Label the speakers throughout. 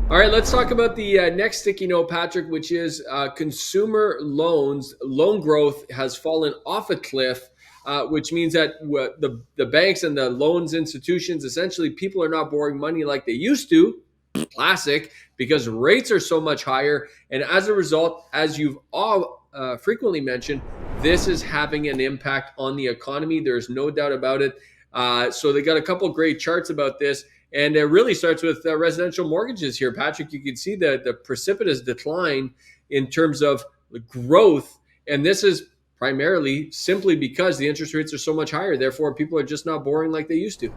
Speaker 1: All right, let's talk about the next sticky note, Patrick, which is consumer loans. Loan growth has fallen off a cliff, which means that the banks and the loans institutions, essentially, people are not borrowing money like they used to. Classic, because rates are so much higher. And as a result, as you've all frequently mentioned, this is having an impact on the economy. There's no doubt about it. So they got a couple great charts about this. And it really starts with residential mortgages here, Patrick. You can see the precipitous decline in terms of growth. And this is primarily simply because the interest rates are so much higher. Therefore, people are just not borrowing like they used to.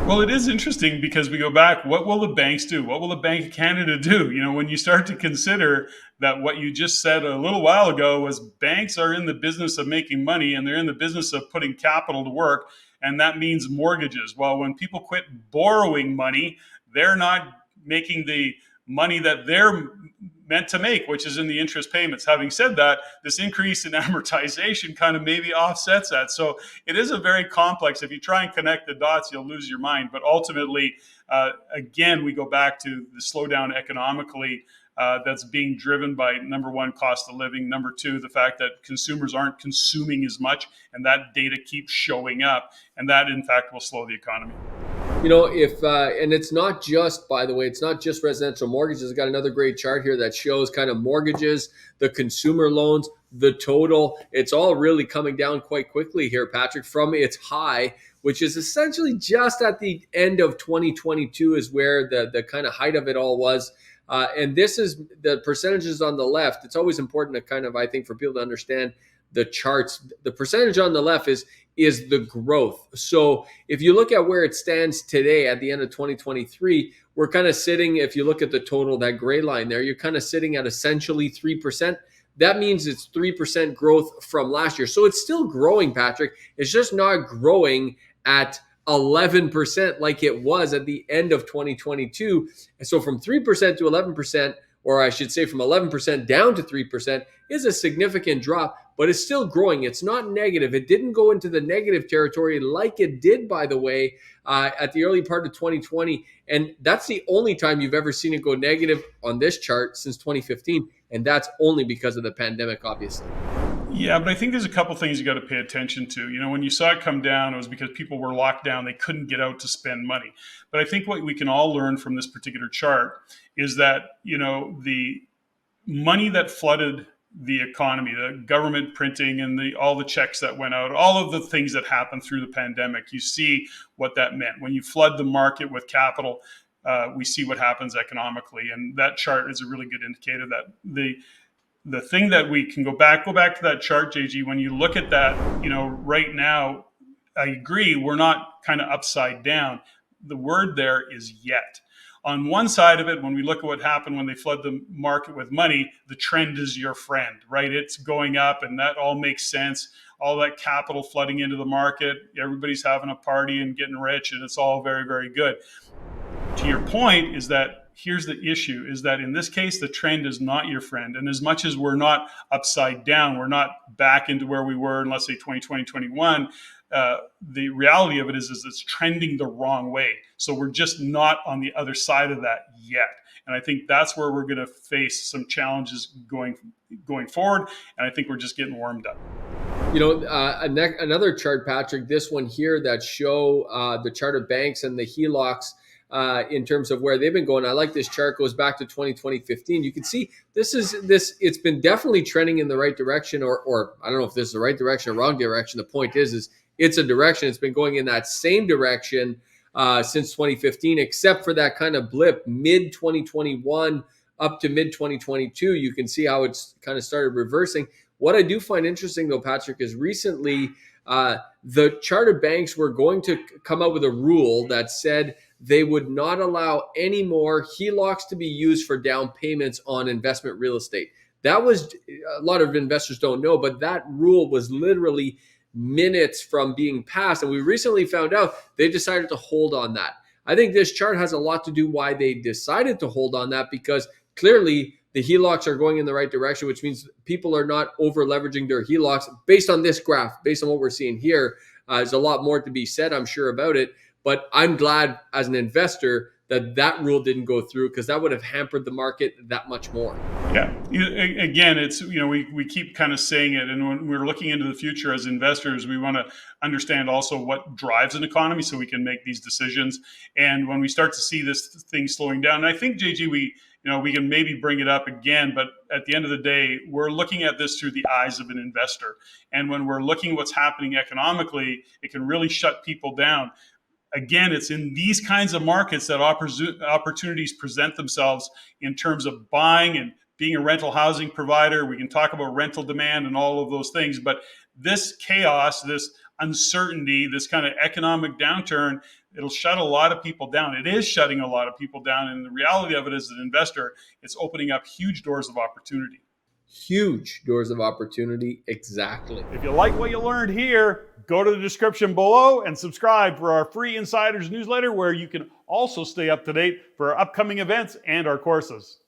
Speaker 2: Well, it is interesting because we go back. What will the banks do? What will the Bank of Canada do? When you start to consider that what you just said a little while ago was banks are in the business of making money and they're in the business of putting capital to work. And that means mortgages. Well, when people quit borrowing money, they're not making the money that they're meant to make, which is in the interest payments. Having said that, this increase in amortization kind of maybe offsets that. So it is a very complex. If you try and connect the dots, you'll lose your mind. But ultimately, again, we go back to the slowdown economically. That's being driven by, number one, cost of living. Number two, the fact that consumers aren't consuming as much, and that data keeps showing up, and that in fact will slow the economy.
Speaker 1: If and it's not just, by the way, it's not just residential mortgages. I've got another great chart here that shows kind of mortgages, the consumer loans, the total. It's all really coming down quite quickly here, Patrick, from its high, which is essentially just at the end of 2022 is where the kind of height of it all was. And this is the percentages on the left. It's always important to kind of, I think, for people to understand the charts. The percentage on the left is the growth. So if you look at where it stands today at the end of 2023, we're kind of sitting, if you look at the total, that gray line there, you're kind of sitting at essentially 3%. That means it's 3% growth from last year. So it's still growing, Patrick. It's just not growing at 11% like it was at the end of 2022. And so from 3% to 11%, or I should say from 11% down to 3%, is a significant drop, but it's still growing. It's not negative. It didn't go into the negative territory like it did, by the way, at the early part of 2020. And that's the only time you've ever seen it go negative on this chart since 2015. And that's only because of the pandemic, obviously.
Speaker 2: Yeah, but I think there's a couple things you got to pay attention to. When you saw it come down, it was because people were locked down. They couldn't get out to spend money. But I think what we can all learn from this particular chart is that, the money that flooded the economy, the government printing and all the checks that went out, all of the things that happened through the pandemic, you see what that meant. When you flood the market with capital, we see what happens economically. And that chart is a really good indicator that the thing that we can go back to that chart, JG, when you look at that, right now, I agree, we're not kind of upside down. The word there is yet. On one side of it, when we look at what happened when they flood the market with money, the trend is your friend, right? It's going up and that all makes sense. All that capital flooding into the market, everybody's having a party and getting rich, and it's all very, very good. To your point is that here's the issue is that in this case, the trend is not your friend. And as much as we're not upside down, we're not back into where we were in, let's say, 2020, 2021, the reality of it is it's trending the wrong way. So we're just not on the other side of that yet. And I think that's where we're going to face some challenges going forward. And I think we're just getting warmed up.
Speaker 1: Another chart, Patrick, this one here that show the chart of banks and the HELOCs in terms of where they've been going. I like this chart, goes back to 2015. You can see it's been definitely trending in the right direction, or I don't know if this is the right direction or wrong direction. The point is it's a direction. It's been going in that same direction since 2015, except for that kind of blip mid 2021 up to mid 2022. You can see how it's kind of started reversing. What I do find interesting, though, Patrick, is recently the chartered banks were going to come up with a rule that said they would not allow any more HELOCs to be used for down payments on investment real estate. That was, a lot of investors don't know, but that rule was literally minutes from being passed. And we recently found out they decided to hold on that. I think this chart has a lot to do why they decided to hold on that, because clearly the HELOCs are going in the right direction, which means people are not over leveraging their HELOCs. Based on this graph, based on what we're seeing here, there's a lot more to be said, I'm sure, about it. But I'm glad as an investor that rule didn't go through, because that would have hampered the market that much more.
Speaker 2: Yeah. Again, it's, we keep kind of saying it. And when we're looking into the future as investors, we want to understand also what drives an economy so we can make these decisions. And when we start to see this thing slowing down, and I think, JG, we can maybe bring it up again, but at the end of the day, we're looking at this through the eyes of an investor. And when we're looking at what's happening economically, it can really shut people down. Again, it's in these kinds of markets that opportunities present themselves in terms of buying and being a rental housing provider. We can talk about rental demand and all of those things, but this chaos, this uncertainty, this kind of economic downturn, it'll shut a lot of people down. It is shutting a lot of people down. And the reality of it, as an investor, it's opening up huge doors of opportunity.
Speaker 1: Huge doors of opportunity, exactly.
Speaker 3: If you like what you learned here, go to the description below and subscribe for our free Insiders newsletter, where you can also stay up to date for our upcoming events and our courses.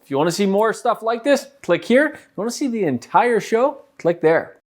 Speaker 4: If you want to see more stuff like this, click here. If you want to see the entire show, click there.